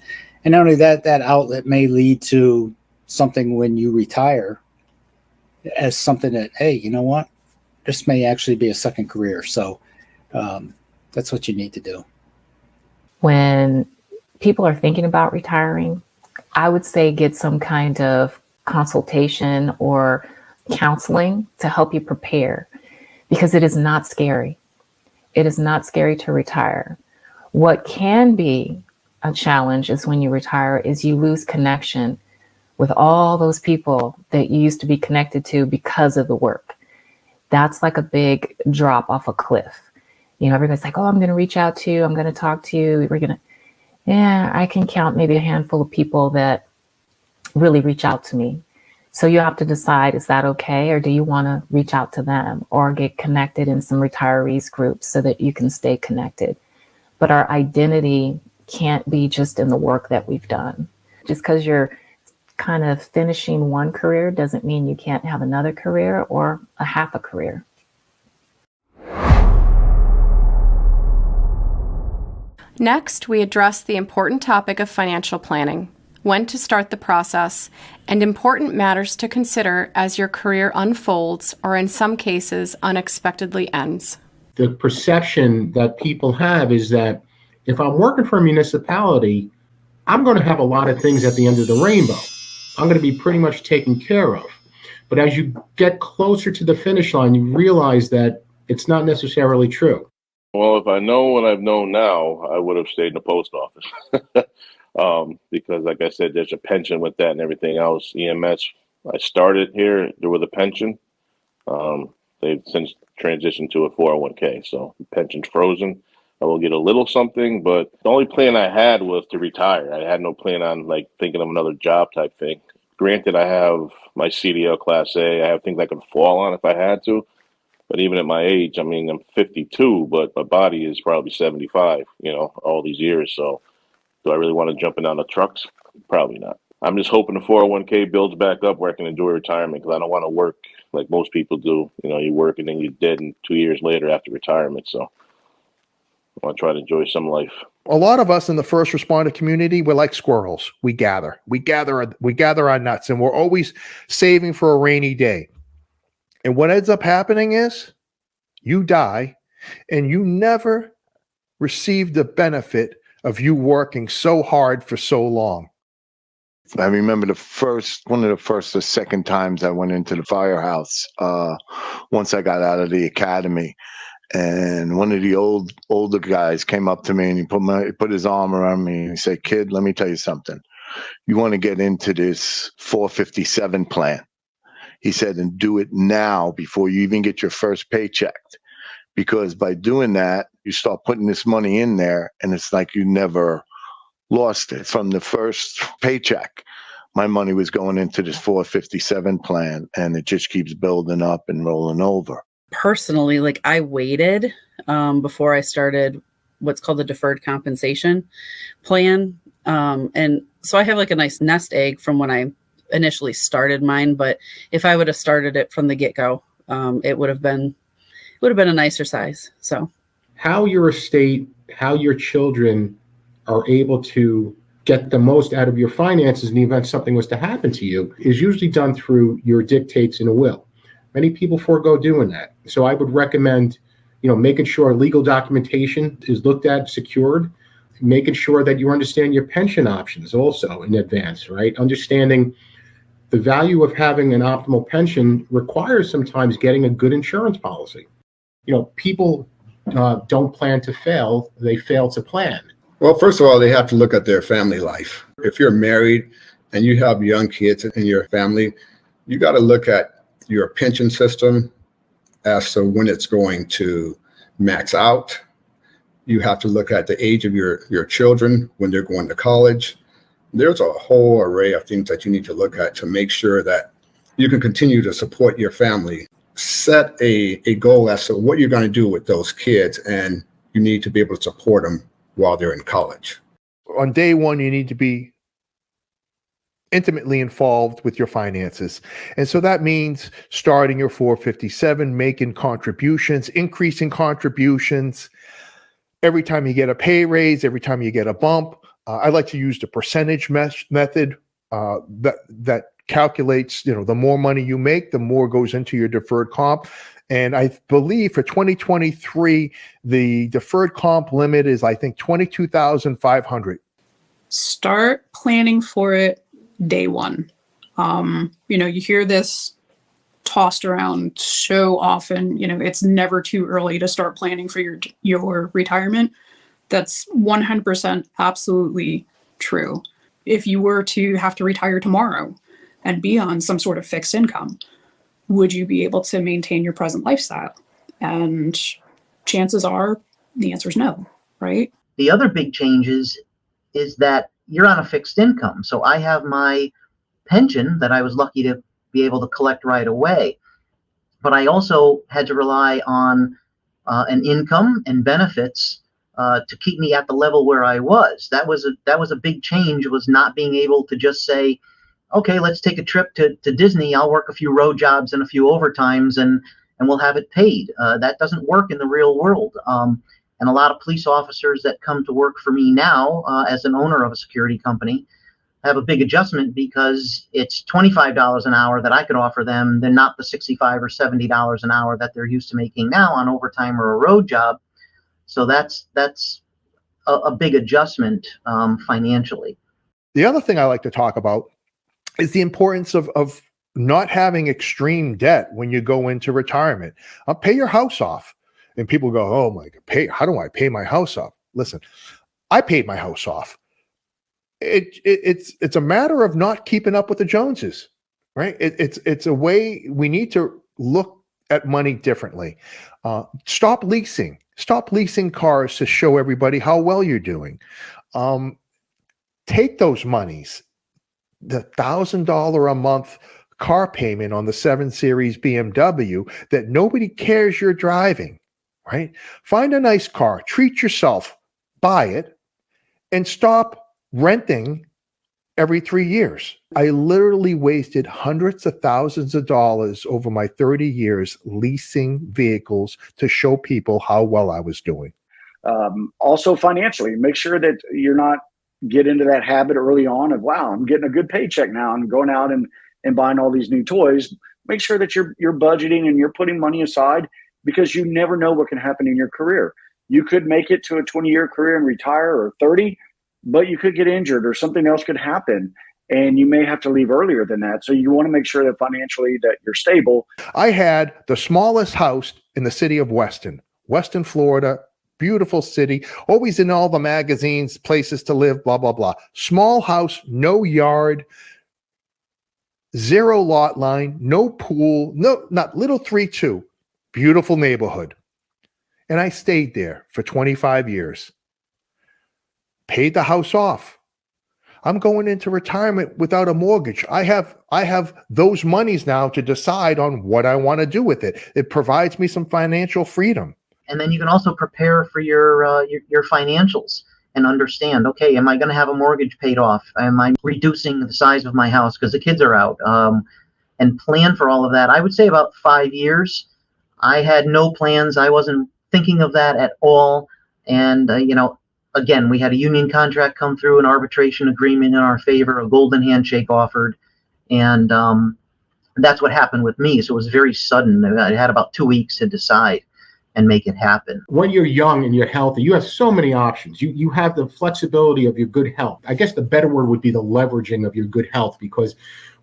not only that outlet may lead to something when you retire as something that, hey, you know what? This may actually be a second career. So that's what you need to do. When people are thinking about retiring, I would say get some kind of consultation or counseling to help you prepare, because it is not scary. It is not scary to retire. What can be a challenge is when you retire is you lose connection with all those people that you used to be connected to because of the work. That's like a big drop off a cliff. Everybody's like, oh, I'm going to reach out to you. I'm going to talk to you. I can count maybe a handful of people that really reach out to me. So you have to decide, is that okay? Or do you want to reach out to them or get connected in some retirees groups so that you can stay connected? But our identity can't be just in the work that we've done. Just because you're kind of finishing one career doesn't mean you can't have another career or a half a career. Next, we address the important topic of financial planning, when to start the process, and important matters to consider as your career unfolds or in some cases unexpectedly ends. The perception that people have is that if I'm working for a municipality, I'm going to have a lot of things at the end of the rainbow. I'm going to be pretty much taken care of. But as you get closer to the finish line, you realize that it's not necessarily true. Well, if I know what I've known now, I would have stayed in the post office. Because like I said, there's a pension with that and everything else. EMS, I started here, there was a pension. They've since transitioned to a 401k, so the pension's frozen. I will get a little something, but the only plan I had was to retire. I had no plan on like thinking of another job type thing. Granted, I have my CDL Class A. I have things I could fall on if I had to. But even at my age, I mean, I'm 52, but my body is probably 75, all these years. So do I really want to jump in on the trucks? Probably not. I'm just hoping the 401k builds back up where I can enjoy retirement, because I don't want to work like most people do. You work and then you're dead in 2 years later after retirement. So I want to try to enjoy some life. A lot of us in the first responder community, we're like squirrels. We gather our nuts, and we're always saving for a rainy day. And what ends up happening is you die and you never receive the benefit of you working so hard for so long. I remember one of the first or second times I went into the firehouse, once I got out of the academy. And one of the older guys came up to me and he put his arm around me and he said, "Kid, let me tell you something. You want to get into this 457 plan." He said, "and do it now before you even get your first paycheck. Because by doing that, you start putting this money in there and it's like you never lost it." From the first paycheck, my money was going into this 457 plan, and it just keeps building up and rolling over. Personally, like I waited before I started what's called the deferred compensation plan. And so I have like a nice nest egg from when I initially started mine. But if I would have started it from the get-go, it would have been a nicer size. So how your estate, how your children are able to get the most out of your finances in the event something was to happen to you is usually done through your dictates in a will. Many people forego doing that. So I would recommend, making sure legal documentation is looked at, secured, making sure that you understand your pension options also in advance, right? Understanding the value of having an optimal pension requires sometimes getting a good insurance policy. People don't plan to fail, they fail to plan. Well, first of all, they have to look at their family life. If you're married and you have young kids in your family, you got to look at your pension system as to when it's going to max out. You have to look at the age of your children when they're going to college. There's a whole array of things that you need to look at to make sure that you can continue to support your family. Set a goal as to what you're going to do with those kids, and you need to be able to support them while they're in college. On day one, you need to be intimately involved with your finances. And so that means starting your 457, making contributions, increasing contributions. Every time you get a pay raise, every time you get a bump, I like to use the percentage method that calculates, the more money you make, the more goes into your deferred comp. And I believe for 2023, the deferred comp limit is, I think, $22,500. Start planning for it day one. You hear this tossed around so often, it's never too early to start planning for your retirement. That's 100% absolutely true. If you were to have to retire tomorrow and be on some sort of fixed income, would you be able to maintain your present lifestyle? And chances are the answer is no, right? The other big changes is that you're on a fixed income. So I have my pension that I was lucky to be able to collect right away. But I also had to rely on an income and benefits to keep me at the level where I was. That was a big change, was not being able to just say, okay, let's take a trip to Disney. I'll work a few road jobs and a few overtimes and we'll have it paid. That doesn't work in the real world. And a lot of police officers that come to work for me now as an owner of a security company have a big adjustment because it's $25 an hour that I could offer them, than not the $65 or $70 an hour that they're used to making now on overtime or a road job. So that's a big adjustment financially. The other thing I like to talk about is the importance of not having extreme debt when you go into retirement. Pay your house off. And people go, oh my God, how do I pay my house off? Listen, I paid my house off. It's a matter of not keeping up with the Joneses, right? It's a way we need to look at money differently. Stop leasing cars to show everybody how well you're doing. Take those monies, the $1,000 a month car payment on the 7 Series BMW that nobody cares you're driving, right? Find a nice car, treat yourself, buy it, and stop renting every 3 years. I literally wasted hundreds of thousands of dollars over my 30 years leasing vehicles to show people how well I was doing. Also financially, make sure that you're not get into that habit early on of, wow, I'm getting a good paycheck now. I'm going out and buying all these new toys. Make sure that you're budgeting and you're putting money aside, because you never know what can happen in your career. You could make it to a 20-year career and retire, or 30, but you could get injured or something else could happen, and you may have to leave earlier than that. So you want to make sure that financially that you're stable. I had the smallest house in the city of Weston, Florida. Beautiful city, always in all the magazines, places to live, blah, blah, blah. Small house, no yard, 0 lot line, no pool, not little 3-2. Beautiful neighborhood. And I stayed there for 25 years. Paid the house off. I'm going into retirement without a mortgage. I have those monies now to decide on what I want to do with it. It provides me some financial freedom. And then you can also prepare for your financials and understand, okay, am I going to have a mortgage paid off? Am I reducing the size of my house because the kids are out? And plan for all of that. I would say about 5 years. I had no plans. I wasn't thinking of that at all. And, again, we had a union contract come through, an arbitration agreement in our favor, a golden handshake offered. And that's what happened with me. So it was very sudden. I had about 2 weeks to decide and make it happen. When you're young and you're healthy, you have so many options. You have the flexibility of your good health. I guess the better word would be the leveraging of your good health, because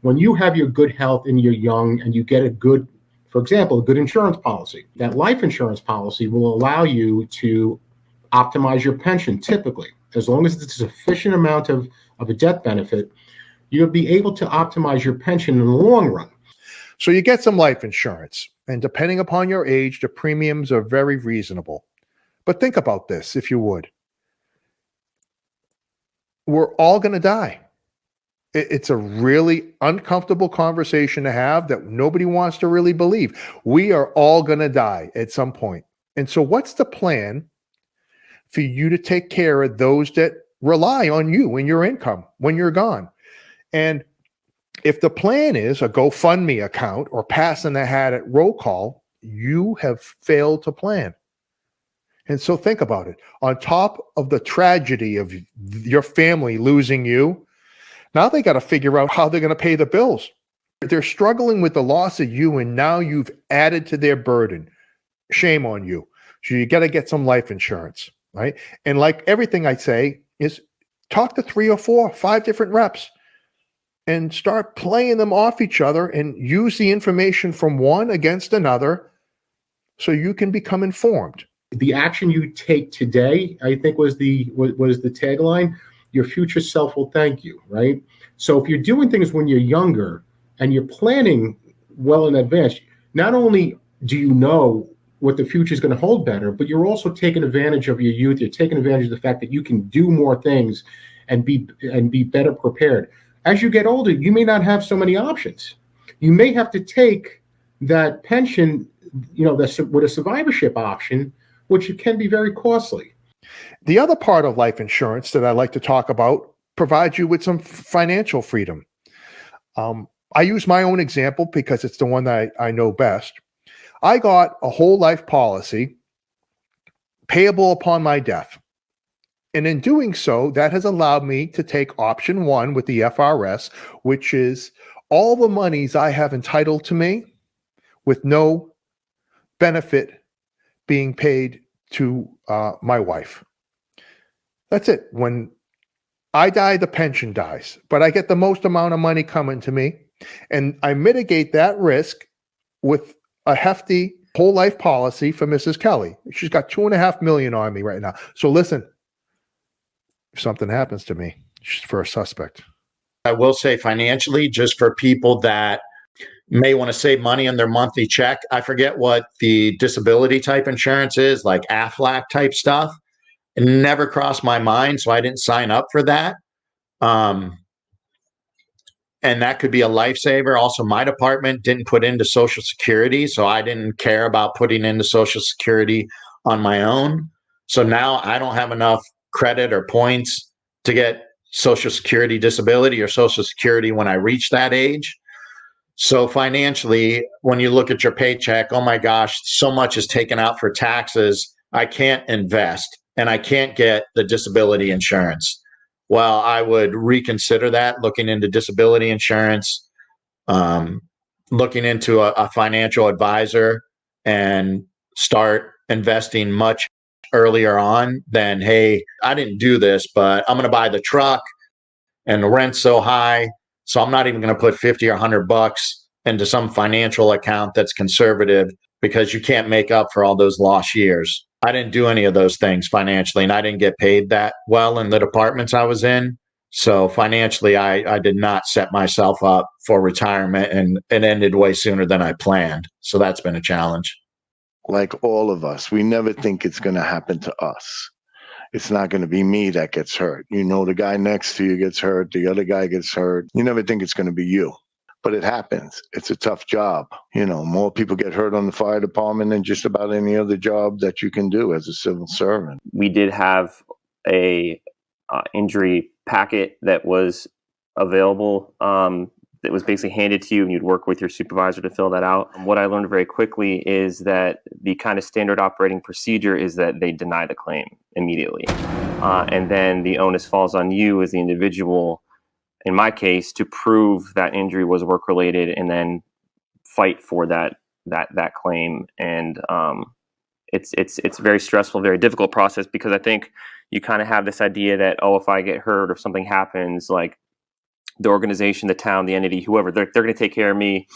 when you have your good health and you're young and you get a good, for example, a good insurance policy, that life insurance policy will allow you to optimize your pension. Typically, as long as it's a sufficient amount of a death benefit, you'll be able to optimize your pension in the long run. So you get some life insurance, and depending upon your age, the premiums are very reasonable. But think about this, if you would. We're all going to die. It's a really uncomfortable conversation to have that nobody wants to really believe. We are all going to die at some point. And so what's the plan for you to take care of those that rely on you and your income when you're gone? And if the plan is a GoFundMe account or passing the hat at roll call, you have failed to plan. And so think about it. On top of the tragedy of your family losing you, now they got to figure out how they're going to pay the bills. They're struggling with the loss of you, and now you've added to their burden. Shame on you. So you got to get some life insurance, right? And like everything I say is talk to 3 or 4, 5 different reps and start playing them off each other and use the information from one against another so you can become informed. The action you take today, I think was the tagline, your future self will thank you, right? So if you're doing things when you're younger and you're planning well in advance, not only do you know what the future is going to hold better, but you're also taking advantage of your youth. You're taking advantage of the fact that you can do more things and be better prepared. As you get older, you may not have so many options. You may have to take that pension, with a survivorship option, which can be very costly. The other part of life insurance that I like to talk about provides you with some financial freedom. I use my own example because it's the one that I know best. I got a whole life policy payable upon my death. And in doing so, that has allowed me to take option 1 with the FRS, which is all the monies I have entitled to me with no benefit being paid to my wife. That's it. When I die, the pension dies, but I get the most amount of money coming to me. And I mitigate that risk with a hefty whole life policy for Mrs. Kelly. She's got $2.5 million on me right now. So listen, if something happens to me, she's first suspect. I will say financially, just for people that may want to save money on their monthly check, I forget what the disability type insurance is, like AFLAC type stuff. It never crossed my mind, so I didn't sign up for that. And that could be a lifesaver. Also, my department didn't put into Social Security, so I didn't care about putting into Social Security on my own. So now I don't have enough credit or points to get Social Security disability or Social Security when I reach that age. So financially, when you look at your paycheck, oh my gosh, so much is taken out for taxes. I can't invest and I can't get the disability insurance. Well, I would reconsider that, looking into disability insurance, looking into a financial advisor, and start investing much earlier on than, hey, I didn't do this, but I'm going to buy the truck and the rent's so high, so I'm not even going to put 50 or $100 into some financial account that's conservative because you can't make up for all those lost years. I didn't do any of those things financially, and I didn't get paid that well in the departments I was in. So financially, I did not set myself up for retirement, and it ended way sooner than I planned. So that's been a challenge. Like all of us, we never think it's going to happen to us. It's not going to be me that gets hurt. You know, the guy next to you gets hurt. The other guy gets hurt. You never think it's going to be you. But it happens. It's a tough job. You know, more people get hurt on the fire department than just about any other job that you can do as a civil servant. We did have a injury packet that was available that was basically handed to you, and you'd work with your supervisor to fill that out. What I learned very quickly is that the kind of standard operating procedure is that they deny the claim immediately. And then the onus falls on you as the individual, in my case, to prove that injury was work-related and then fight for that claim. And it's very stressful, very difficult process, because I think you kind of have this idea that, oh, if I get hurt or if something happens, like the organization, the town, the entity, whoever, they're going to take care of me.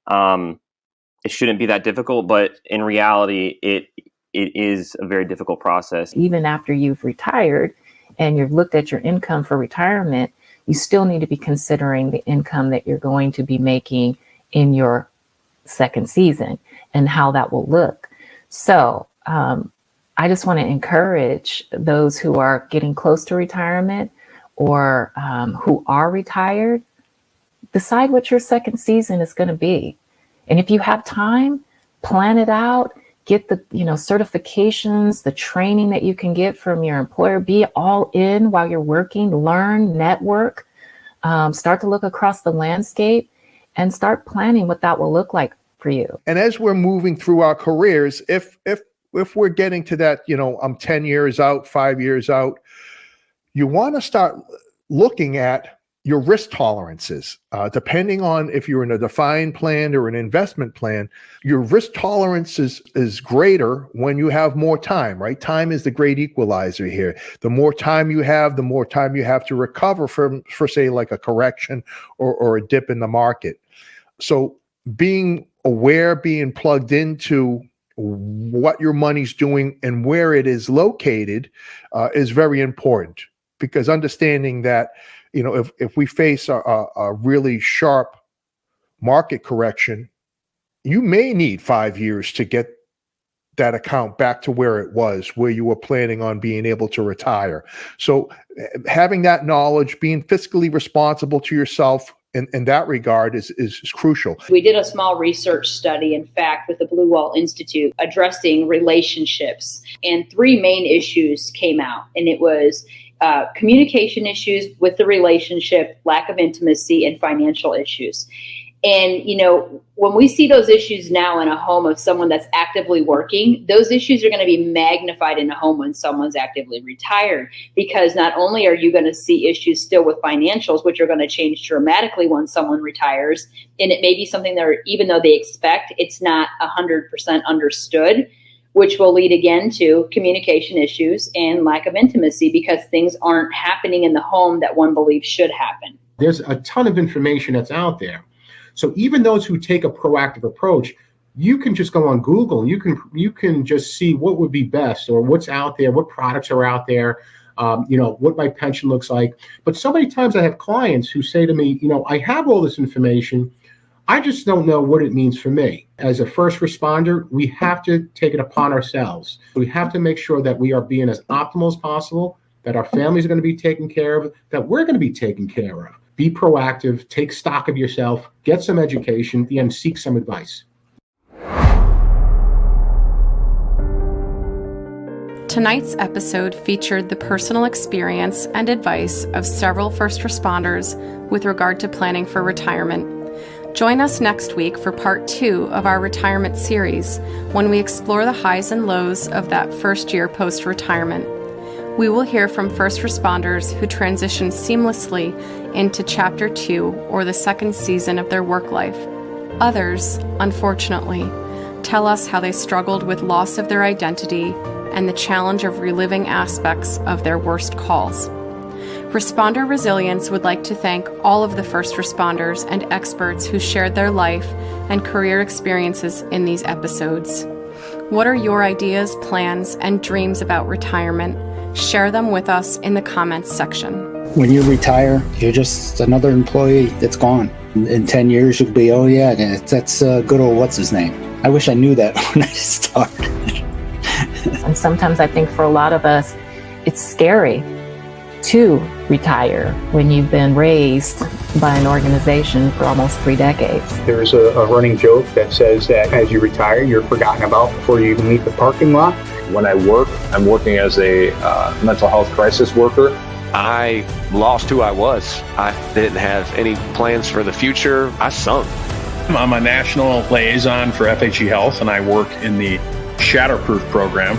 It shouldn't be that difficult, but in reality, it is a very difficult process. Even after you've retired and you've looked at your income for retirement, you still need to be considering the income that you're going to be making in your second season and how that will look. So I just want to encourage those who are getting close to retirement or who are retired, decide what your second season is going to be. And if you have time, plan it out, get the certifications, the training that you can get from your employer, be all in while you're working, learn, network, start to look across the landscape and start planning what that will look like for you. And as we're moving through our careers, if we're getting to that, I'm 10 years out, 5 years out, you want to start looking at your risk tolerances. Depending on if you're in a defined plan or an investment plan, your risk tolerance is greater when you have more time, right? Time is the great equalizer here. The more time you have, the more time you have to recover for say, like a correction or a dip in the market. So being aware, being plugged into what your money's doing and where it is located is very important, because understanding that, if we face a really sharp market correction, you may need 5 years to get that account back to where it was, where you were planning on being able to retire. So having that knowledge, being fiscally responsible to yourself in that regard is crucial. We did a small research study, in fact, with the Blue Wall Institute addressing relationships, and 3 main issues came out, and it was communication issues with the relationship, lack of intimacy, and financial issues. And, when we see those issues now in a home of someone that's actively working, those issues are going to be magnified in a home when someone's actively retired, because not only are you going to see issues still with financials, which are going to change dramatically when someone retires, and it may be something that, even though they expect, it's not 100% understood, which will lead again to communication issues and lack of intimacy, because things aren't happening in the home that one believes should happen. There's a ton of information that's out there. So even those who take a proactive approach, you can just go on Google and you can just see what would be best or what's out there, what products are out there, what my pension looks like. But so many times I have clients who say to me, I have all this information, I just don't know what it means for me. As a first responder, we have to take it upon ourselves. We have to make sure that we are being as optimal as possible, that our families are going to be taken care of, that we're going to be taken care of. Be proactive, take stock of yourself, get some education, and seek some advice. Tonight's episode featured the personal experience and advice of several first responders with regard to planning for retirement. Join us next week for part 2 of our retirement series, when we explore the highs and lows of that first year post-retirement. We will hear from first responders who transition seamlessly into Chapter 2 or the second season of their work life. Others, unfortunately, tell us how they struggled with loss of their identity and the challenge of reliving aspects of their worst calls. Responder Resilience would like to thank all of the first responders and experts who shared their life and career experiences in these episodes. What are your ideas, plans, and dreams about retirement? Share them with us in the comments section. When you retire, you're just another employee that's gone. In 10 years, you'll be, oh yeah, that's good old what's his name. I wish I knew that when I started. And sometimes I think for a lot of us, it's scary to retire when you've been raised by an organization for almost 3 decades. There's a running joke that says that as you retire, you're forgotten about before you even leave the parking lot. When I work, I'm working as a mental health crisis worker. I lost who I was. I didn't have any plans for the future. I sunk. I'm a national liaison for FHE Health, and I work in the Shatterproof program.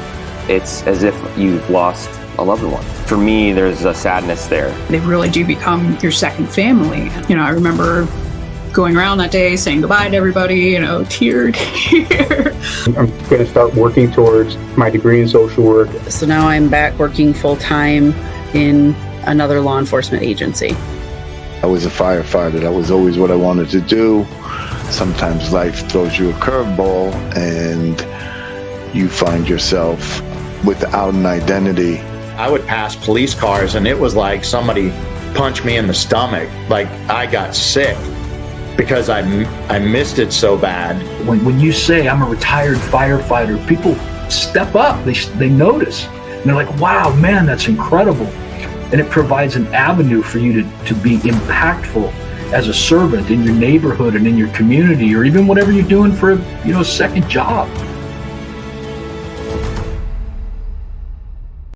It's as if you've lost a loved one. For me, there's a sadness there. They really do become your second family. I remember going around that day saying goodbye to everybody, tear to tear. I'm going to start working towards my degree in social work. So now I'm back working full-time in another law enforcement agency. I was a firefighter. That was always what I wanted to do. Sometimes life throws you a curveball and you find yourself without an identity. I would pass police cars and it was like somebody punched me in the stomach. Like I got sick because I missed it so bad. When you say I'm a retired firefighter, people step up. They notice. And they're like, wow, man, that's incredible. And it provides an avenue for you to be impactful as a servant in your neighborhood and in your community, or even whatever you're doing for a second job.